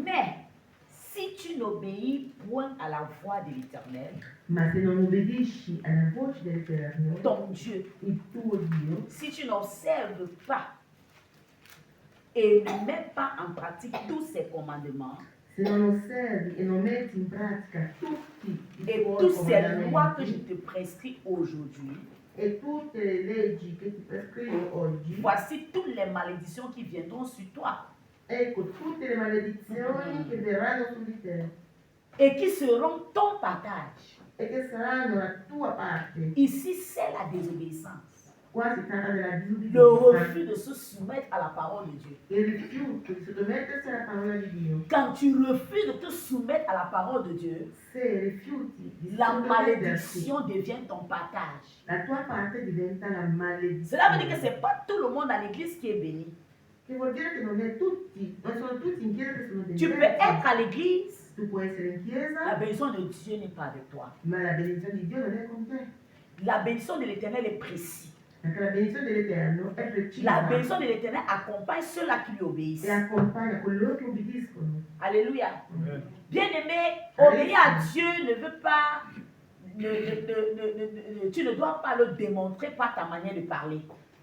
Mais si tu n'obéis point à la voix de l'Éternel, Ma se non obbedisci alla voce dell'Eterno, ton Dieu, il tuo Dio, si tu n'observes pas et ne mets pas en pratique tous ses commandements se non osservi e non metti in pratica tutti i et tuoi toutes ces lois que je comandamenti te prescris aujourd'hui, e tutte le leggi che ti prescrivo oggi, voici toutes les malédictions qui viendront sur toi ecco tutte le maledizioni che verranno su di te et qui seront ton partage. e che saranno la tua parte. Ici, c'est la désobéissance. Qua si tratta della Le disobbedienza, refus de se soumettre à la parole de Dieu. il rifiuto di sottomettersi alla parola di Dio. Quand tu refuses de te soumettre à la parole de Dieu, Se rifiuti di la sottomettersi, malédiction devient ton partage. la tua parte diventa la maledizione. Cela veut dire que ce n'est pas tout le monde à l'église qui est béni. Che vuol dire che non sono tutti in chiesa che sono Tu peux benedicti. être à l'église, Tu puoi essere in la chiesa, bénédiction de Dieu n'est pas avec toi. ma la benedizione di Dio non è con te. La bénédiction de l'Éternel est précise. Perché la benedizione dell'Eterno è La precisa bénédiction de l'Éternel accompagne ceux-là qui lui e obéissent. accompagna coloro che obbediscono. Alléluia. Bien-aimé, obéir à Dieu ne veut pas, tu ne dois pas le démontrer par ta manière de parler.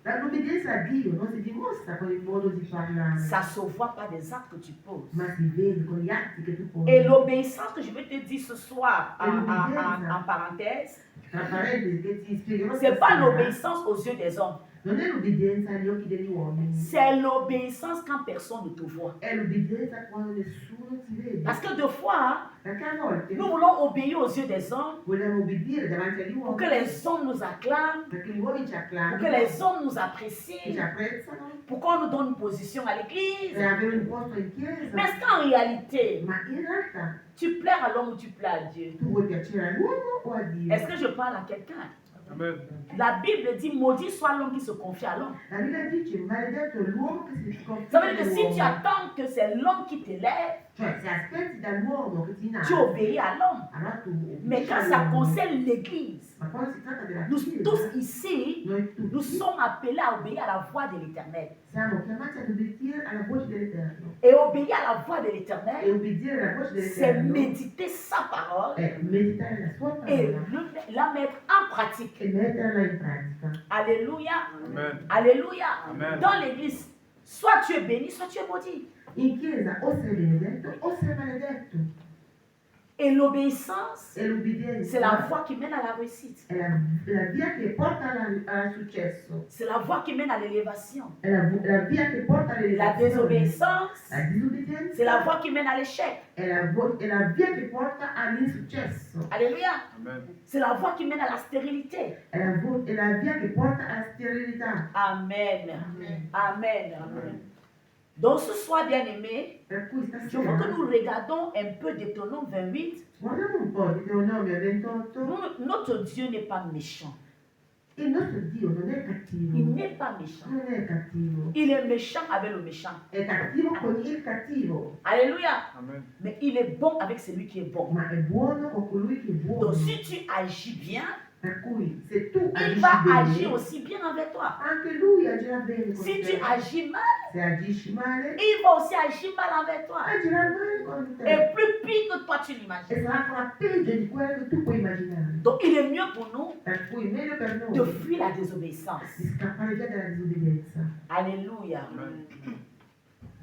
L'obbedienza a Dio non si dimostra con il modo di parlare, Ça se voit par des actes que tu poses. ma si vede con gli atti che tu poni. Et l'obéissance que je vais te dire ce soir en parenthèse, Tra parentesi che ti spiegherò ce n'est pas stasera, l'obéissance aux yeux des hommes. non è l'obbedienza agli occhi degli uomini, C'est l'obéissance quand personne ne te voit. è l'obbedienza quando nessuno ti vede. Parce que des fois, Perché a volte nous voulons obéir aux yeux des hommes vogliamo obbedire davanti agli pour que uomini, les hommes nous acclament, perché gli uomini ci pour acclamano, que les hommes nous che ci apprécient, apprezzano, pour qu'on nous donne une position à l'église. per avere un posto in Mais chiesa. est-ce qu'en réalité, Ma in realtà tu plais à l'homme ou tu plais à Dieu? tu vuoi piacere all'uomo o a Dio? Est-ce que je parle à quelqu'un? Amen. La Bible dit, maudit soit l'homme qui se confie à l'homme. La Bibbia dice maledetto l'uomo che si confia Ça veut dire que si tu all'uomo. attends que c'est l'homme qui t'élève, Cioè se aspetti dall'uomo che ti tu nasce, obéis à l'homme. allora tu Mais obbedisci quand ça all'uomo. concerne l'Église, Ma quando si tratta della nous Chiesa, tous ici, noi tutti nous sommes appelés à obéir à la voix de l'Éternel. siamo chiamati ad obbedire alla voce dell'Eterno. Et obéir à la voix de E l'Éternel, obbedire alla voce c'est dell'Eterno méditer sa parole è meditare la sua et parola la mettre en pratique. e metterla in pratica. Alléluia. Amen. Alléluia. Amen. Dans l'Église, soit tu es béni, soit tu es maudit. In chiesa o sei benedetto o sei maledetto. Et l'obéissance, E l'obbedienza c'est la voie qui mène à la réussite. è la via che porta al successo. C'est la voie qui mène à l'élévation. È la via che porta La all'elevazione. désobéissance, La disobbedienza c'est la voie qui mène à l'échec. è la via che porta all'insuccesso. Alléluia. Amen. C'est la voie qui mène à la stérilité. È la via che porta alla sterilità. Amen. Amen. Amen. Donc ce soir, bien-aimé, Per cui je veux que stasera nous regardons un peu Deutéronome 28. guardiamo un po' di Deuteronomio 28. Notre Dieu n'est pas méchant. Il nostro Dio non è Il cattivo. n'est pas méchant. Non è cattivo. Il est méchant avec le méchant. È cattivo con il cattivo, Alléluia. Amen. Mais il est bon avec celui qui est bon. ma è buono con colui che è buono. Donc si tu agis bien, Per cui se tu il agisci va bene, agir aussi bien avec toi. anche lui agirà bene con Si te. tu agis mal, Se agisci male, il va aussi agir mal avec toi. agirà male con te. Et plus pire que toi tu l'imagines. E sarà ancora peggio di quello che tu puoi immaginare. Donc il est mieux pour nous Per cui meglio per de noi fuir la désobéissance. di scappare via dalla disobbedienza. Alléluia. Amen.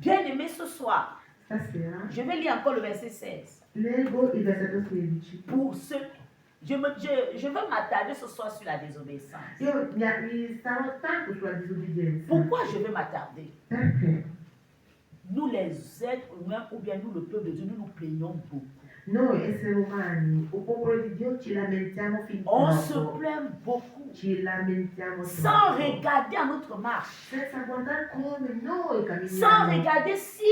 Bien aimé ce soir, Stasera je vais lire encore le verset 16. leggo il versetto 16. Pour ceux, je veux m'attarder ce soir sur la désobéissance. Io mi starò tanto sulla disobbedienza. Pourquoi je veux m'attarder? Perché Nous les êtres humains ou bien nous le peuple de Dieu, nous nous plaignons beaucoup. noi esseri umani, o popolo di Dio, ci lamentiamo fin On se troppo. plaint beaucoup Ci lamentiamo sans troppo. regarder à notre marche, Senza guardare come noi sans camminiamo. regarder si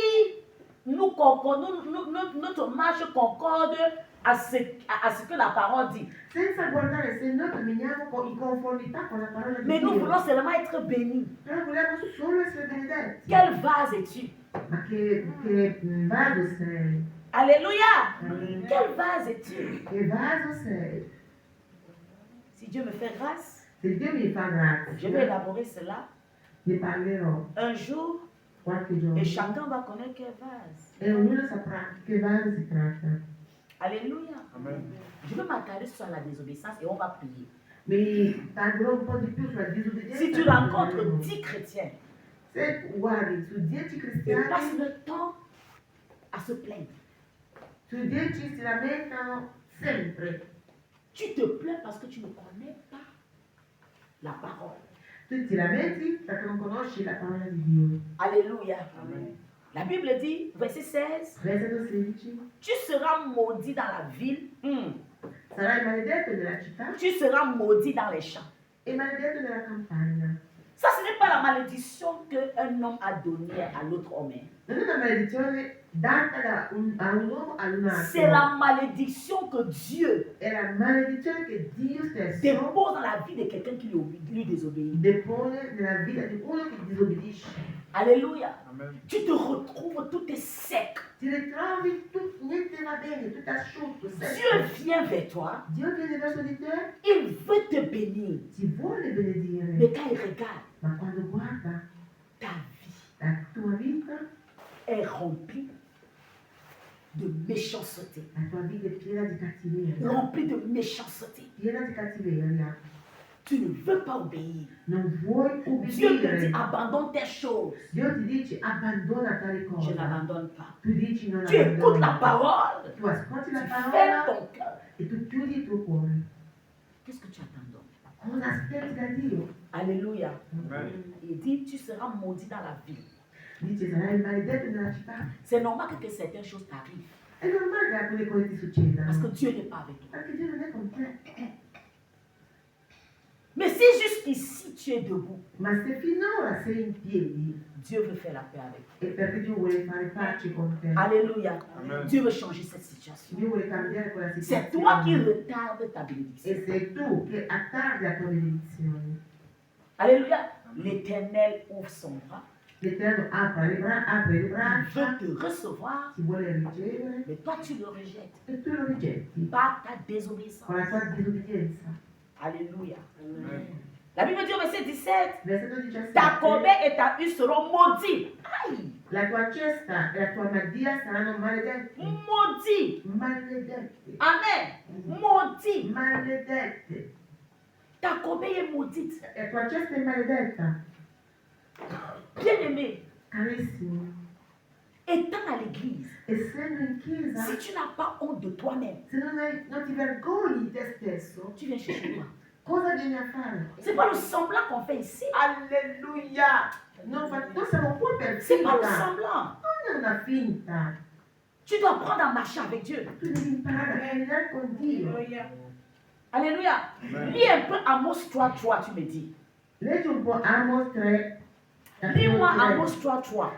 notre marche concorde à ce que la parole dit. Senza guardare se noi camminiamo in conformità con la parola di Mais nous Dio. voulons seulement être bénis. Però vogliamo solo essere benedetti. Quel vase es-tu? Ma che vaso sei? Alléluia! Amen. Quel vase es-tu? Che vaso sei? Si Dieu me fait grâce, Se Dio mi fa je vais grazia, élaborer cela. ne parlerò. Un jour, qualche giorno Et chacun va connaître quelle vase. e ognuno saprà che vaso si tratta. Alléluia. Amen. Je veux m'attarder sur la désobéissance et on va prier. Mi parlerò un po' di più sulla disobbedienza. Si tu rencontres 10 chrétiens, Se guardi su 10 ils cristiani, passent le temps à se plaindre. su 10 si lamentano sempre. Tu te plains parce que tu ne connais pas la parole. Tu ti lamenti perché non conosci la parola di Dio. Alléluia. Amen. La Bible dit, verset 16, Versetto 16. tu seras maudit dans la ville, Sarai maledetto nella città tu seras maudit dans les champs. e maledetto nella campagna. Ça, ce n'est pas la malédiction qu'un homme a donnée à l'autre homme. Non è una maledizione data a un uomo ad un altro. C'est la malédiction que Dieu È la maledizione che Dio stesso dépose dans la vie de quelqu'un qui lui désobéit. depone nella vita di uno che disobbedisce. Alléluia. Amen. Tu te retrouves, tout est sec. Ti ritrovi, niente va bene, tutto asciutto, secco. Dieu vient vers toi, Dio viene verso di te, il veut te bénir. ti vuole benedire, Mais quand il regarde, ma quando guarda ta vie la tua vita, est remplie de méchanceté. la tua vita è piena di cattiveria, Remplie de méchanceté. piena di cattiveria. Tu ne veux pas obéir. Non vuoi Dieu te dit ubbidire. abandonne tes choses. Dio ti dice abbandona tali Je cose. n'abandonne pas. Tu dici non Tu écoutes la abbandoni. parole. Tu ascolti Tu la fermes parola ton cœur. e tu chiudi il tuo cuore. Qu'est-ce que tu attends donc? Cosa aspetti da Dio? Alléluia. Amen. Il dit tu seras maudit dans la vie. Dice sarai maledetto nella città. C'est normal que certaines choses t'arrivent. È normale che alcune cose ti succedano. Parce que Dieu n'est pas avec toi. Perché Dio non è con te. Mais si jusqu'ici tu es debout, Ma se finora sei in piedi Dieu veut faire la paix avec toi. è perché Dio vuole fare pace con te. Alléluia. Amen. Dieu veut changer cette situation. Dio vuole cambiare quella C'est toi qui situazione. retardes ta bénédiction. E sei tu che attardi la tua benedizione. Alléluia. L'Éternel ouvre son bras. L'Eterno apre le Il braccia, veut te recevoir. ti vuole ricevere Mais toi, tu le rejettes e tu lo rigetti par ta désobéissance. con la tua disobbedienza. Alléluia. Amen. La Bible dit au verset 17, Versetto 17. ta corbeille et ta huile seront maudits. Aïe, La tua cesta e la tua madia saranno maledetti. maudits. Maledetti. Amen. Maudits. Maledette. Ta corbeille est maudite. E la tua cesta è maledetta. Bien-aimé, Carissimo, étant à l'église, essendo in chiesa, si tu n'as pas honte de toi-même, se non ti vergogni di te stesso, tu viens chercher moi. cosa vieni a fare? C'est pas le semblant qu'on fait ici. Alleluia! Non siamo qui per C'est pas le finta. semblant. Non è una finta. Tu dois apprendre à marcher avec Dieu. Tu devi imparare a camminare con Dio. Alléluia. Amen. Lis un peu Amos 3, tu me dis. Leggi un po' Amos 3. Lis-moi Amos 3.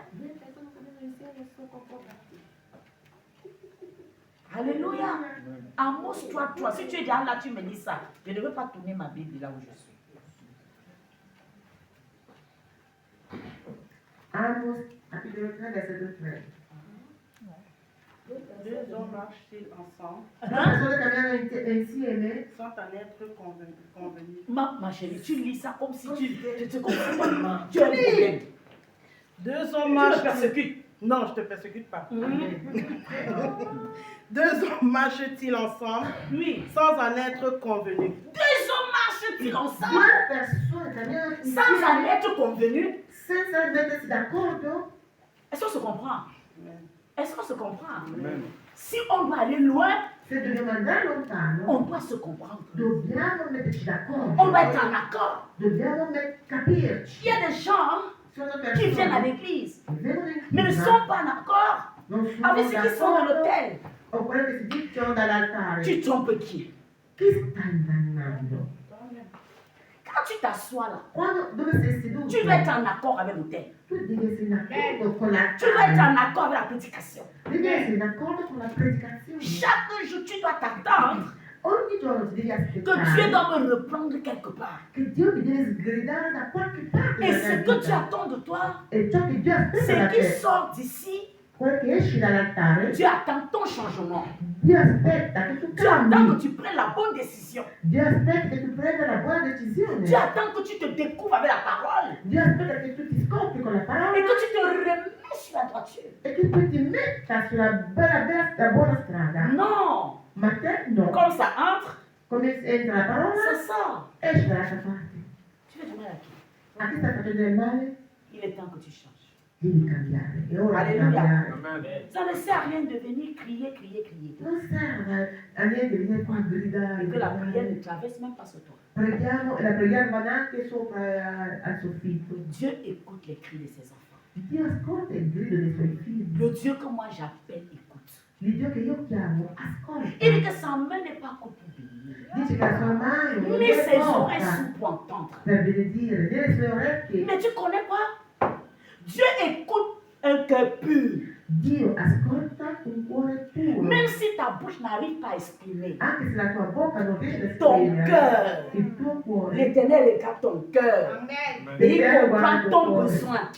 Alléluia. Amos 3. Si tu es déjà là, tu me dis ça. Je ne veux pas tourner ma Bible là où je suis. Amos, capitolo 3, versetto 3. Deux hommes marchent-ils ensemble Due persone camminano insieme sans en être convenus. Ma chérie, tu lis ça comme si tu te comprends pas. Tu as un problème. Deux Tu hommes me marchent. persécutes. Non, je te persécute pas. Mhm. Deux hommes marchent-ils ensemble Oui. sans en être convenus. Deux hommes marchent-ils ensemble due persone camminano sans en insieme être convenus? senza mettersi d'accordo. Est-ce qu'on se comprend? Amen. Est-ce qu'on se comprend? Amen. Si on doit aller loin, Se dobbiamo andare on lontano, doit se comprendre. dobbiamo metterci d'accordo. On doit être en accord. Dobbiamo capirci. Il y a des gens Sono qui viennent à persone l'église, che vengono in mais ne chiesa, sont pas en accord non sono avec ceux qui sont à d'accordo l'hôtel. o quello che si dicono dall'altare. Tu trompes qui? Chi sta ingannando? Quand tu t'assois là, Dove sei seduto? tu dois être en accord avec l'hôtel. Tu devi essere in accordo con Tu dois être l'altare. en accord avec la prédication. Devi essere in accordo con la predicazione. Chaque jour, tu dois t'attendre Ogni giorno ti devi que Dieu aspettare doit me reprendre quelque part. che Dio mi deve sgridare da qualche parte Et della ce mia que tu vita. attends de toi, E ciò che Dio aspetta da ce qui te, sort d'ici quello che esci dall'altare, Dieu attend ton changement. Dio aspetta che tu Dieu attend cambi. que tu prennes la bonne décision. Dio aspetta che tu prenda la buona decisione. Dieu attend que tu te découvres avec la parole. Dio aspetta che tu ti scopri con la Et parola que tu te remets sur la droiture. e che tu ti metta sulla la buona strada. Non. Ma te no. Comme ça entre, Come entra la ça parola, sort. esce dall'altra parte. Tu fais du mal à qui? A chi sta facendo del male? Il est temps que tu changes. Devi cambiare. È ora di Alleluia. cambiare. Ça ne sert à rien de venir crier, crier, crier. Non serve a niente venire qua a gridare. Et que la prière gridare. ne traverse même pas ce toit. Preghiamo e la preghiera va anche sopra al soffitto. Dieu écoute les cris de ses enfants. Dio ascolta il grido dei suoi figli. Le Dieu que moi j'appelle écoute. Il Dio che io chiamo ascolta. Il dit que sa main n'est pas coupée pour bénir, Dice che la sua mano non ni è ses oreilles porta sont pour entendre. per benedire, né le sue orecchie. Mais tu connais pas? Dieu écoute un cœur pur. Dio ascolta un cuore puro. Même si ta bouche n'arrive pas à exprimer, Anche se la tua bocca non riesce ad ton esprimere cœur, il tuo cuore. l'Éternel regarde ton cœur. Amen. Et il L'Éternel comprend guarda ton tuo cuore. besoin.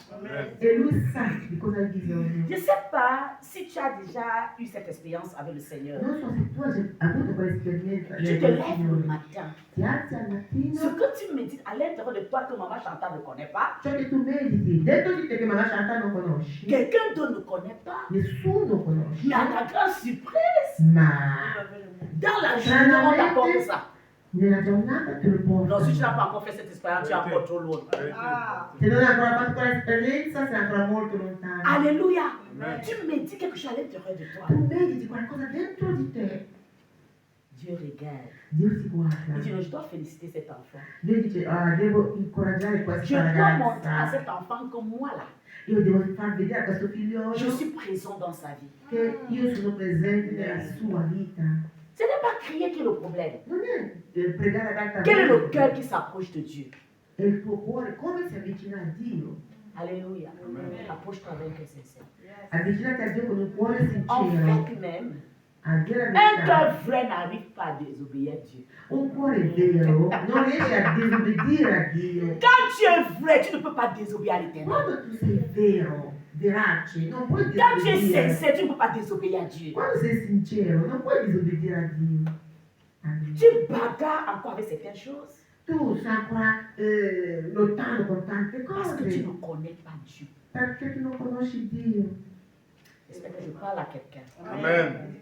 E lui sa di cosa hai bisogno. Je ne sais pas si tu as déjà eu cette expérience avec le Seigneur. Non so se tu hai avuto quell'esperienza Tu del te lèves le Signore. matin. Ti alzi al Ce mattino, que tu médites à l'intérieur de toi que maman Chantal ne connaît pas, ciò che tu mediti, dentro di te che mamma Chantal non conosci, quelqu'un d'autre ne connaît pas, nessuno conosce, mais à ta grande surprise, ma dans la journée, on t'apporte ça. nella giornata te lo porta. Non, si tu n'as pas encore fait cette expérience, tu es encore trop loin. Se non hai ancora fatto quell'esperienza, sei ancora molto lontano. Alléluia. Tu médites quelque chose à l'intérieur de toi. Tu mediti qualcosa dentro di te, Dieu regarde. Dio si Il guarda. dit, non, je dois féliciter cet enfant. Dio dice, ah, devo incoraggiare Je questa dois montrer à ragazza. cet enfant que moi là, Io devo far vedere a questo figliolo je suis présent dans sa vie. che io sono presente nella sua vita. Ce n'est pas crier qui est le problème. Non è pregare ad alta Quel est le voce, cœur qui s'approche de Dieu? è il tuo cuore, come si avvicina a Dio. Alléluia. Approche-toi avec un cœur sincère. Avvicinati a Dio con un cuore En sincero, fait même, a dire un la verità. cœur vrai n'arrive pas à désobéir à Dieu. Un cuore vero non riesce a disobbedire a Dio. Quand tu es vrai, tu ne peux pas désobéir à l'Éternel. Quando tu sei vero, verace, non puoi Quand tu es disobbedire. sincère, tu ne peux pas désobéir à Dieu. Quando sei sincero, non puoi disobbedire a Dio. Amen. Tu bagarres encore avec certaines choses Tu stai ancora lottando con tante parce que tu cose ne connais pas Dieu. perché tu non conosci Dio. J'espère que je parle à quelqu'un. Amen.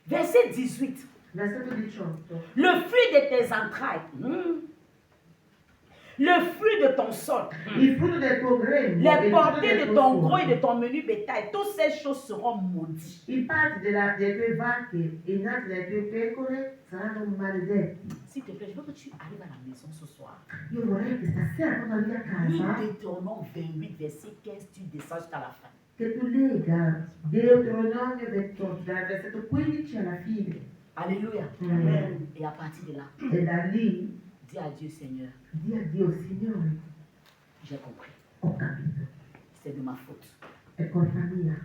Verset 18. Versetto 18. Le fruit de tes entrailles, le fruit de ton sol, Il frutto del tuo grembo, les il frutto portées del de tuo ton gros et sole, de ton menu bétail, toutes ces choses seront maudites. i patti delle tue vacche e i nati delle tue pecore saranno maledetti. S'il te plaît, je veux que tu arrives à la maison ce soir. Io vorrei che stasera quando arrivi a Lis casa Deutéronome 28, verset 15, tu descends jusqu'à la fin. che tu lega Deuteronomio 28 dal versetto 15 alla fine. Alléluia. Amen. Et à partir de là, E da lì dis à Dieu, Seigneur, di a Dio, Signore, j'ai compris. ho capito, C'est de ma faute. è colpa mia.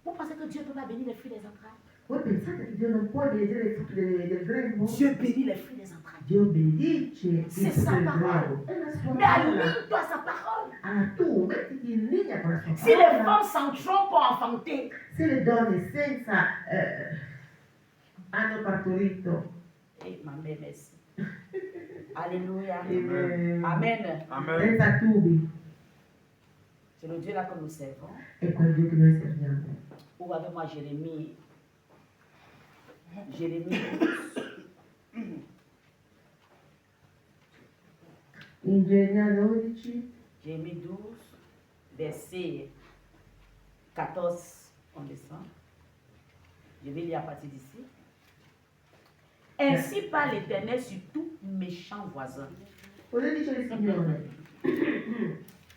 Vous pensez que Dieu ne peut pas bénir les fruits des entrailles? Voi pensate che Dio non può benedire il frutto del grembo? Dieu bénit les fruits des entrailles. Dio benedice il C'est frutto sa del parole. grembo. È la sua Mais parola. aligne-toi à sa parole. Allora tu mettiti in linea con la sua Si les parola. femmes s'entrompent pour enfanter, Se le donne senza hanno partorito, ma mère, merci. Alléluia. Amen. Amen. Amen. senza tubi, C'est le Dieu là que nous servons. è quel Dio che noi serviamo. Ouvre avec moi Jérémie. Jérémie 12. In Geremia 12, Jérémie 12, verset 14, on descend. Je vais lire à partir d'ici. Ainsi parle l'Éternel sur tout méchant voisin. cosa dice il Signore?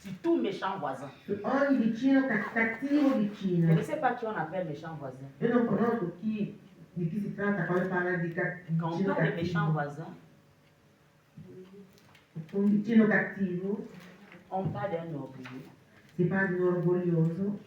Sur tout méchant voisin. Su ogni vicino cattivo Je vicino. ne sais pas qui on appelle méchant voisin. Io non conosco di chi si tratta quando parla di Quand on vicino parle de méchant cattivo. voisin, Un vicino cattivo, on parle d'un orgueilleux. si parla di un orgoglioso,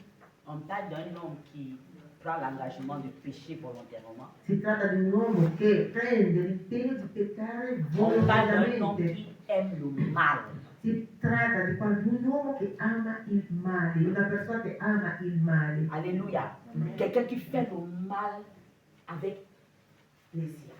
On parle d'un homme qui prend l'engagement de pécher volontairement. si tratta di un uomo che prende l'impegno di peccare On parle d'un homme volontariamente. qui aime le mal. Si tratta di un uomo che ama il male, una persona che ama il male. Alléluia. Quelqu'un qui fait le mal avec plaisir.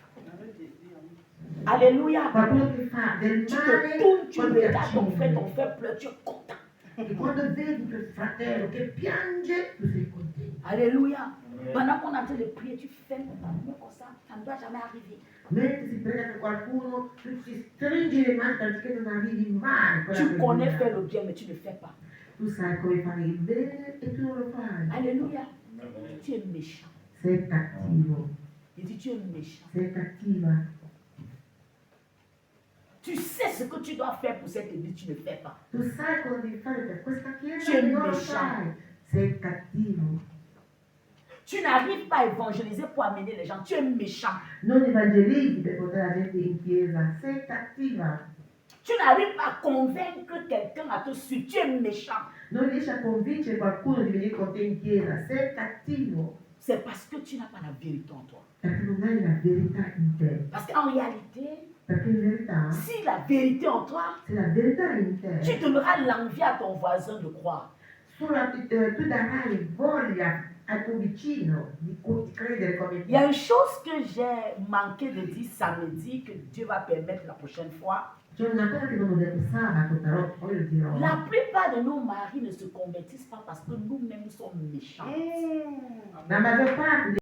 Alléluia. Qualcuno che fa del Tu te male tournes, tu con regardes ton piacere. frère pleure, tu es content. E quando vedi quel fratello che piange, tu sei contento. Alléluia. Pendant qu'on est en train de prier, tu fermes ta main comme ça ne doit jamais arriver. Mentre si prega per qualcuno, tu ti stringi le mani perché non arrivi mai. a quella Tu connais preghiera. faire le bien, mais tu ne le fais pas. Tu sai come fare il bene e tu non lo fai. Alléluia. Tu es méchant. Sei cattivo, Il dit tu es méchant. sei cattiva. Tu sais ce que tu dois faire pour cette église, tu ne le fais pas. Tu sai cosa devi fare per questa chiesa C'è e non lo méchant. fai. Sei cattivo. Tu n'arrives pas à évangéliser pour amener les gens. Tu es méchant. Non evangelizzi per portare la gente in chiesa. Sei cattiva. Tu n'arrives pas à convaincre quelqu'un à te suivre. Tu es méchant. Non riesci a convincere qualcuno di venire con te in chiesa. Sei cattivo. C'est parce que tu n'as pas la vérité en toi. Perché non hai la verità in te. Parce qu'en réalité, Perché in verità, si la vérité en toi, se la verità è in te, tu donneras l'envie à ton voisin de croire. tu darai voglia al tuo vicino di credere come Il y a te. une chose que j'ai manqué de dire samedi, que Dieu va permettre la prochaine fois. C'è una cosa che non ho detto sabato, però poi lo dirò. La plupart de nos maris ne se convertissent pas parce que nous-mêmes sommes méchants. La maggior parte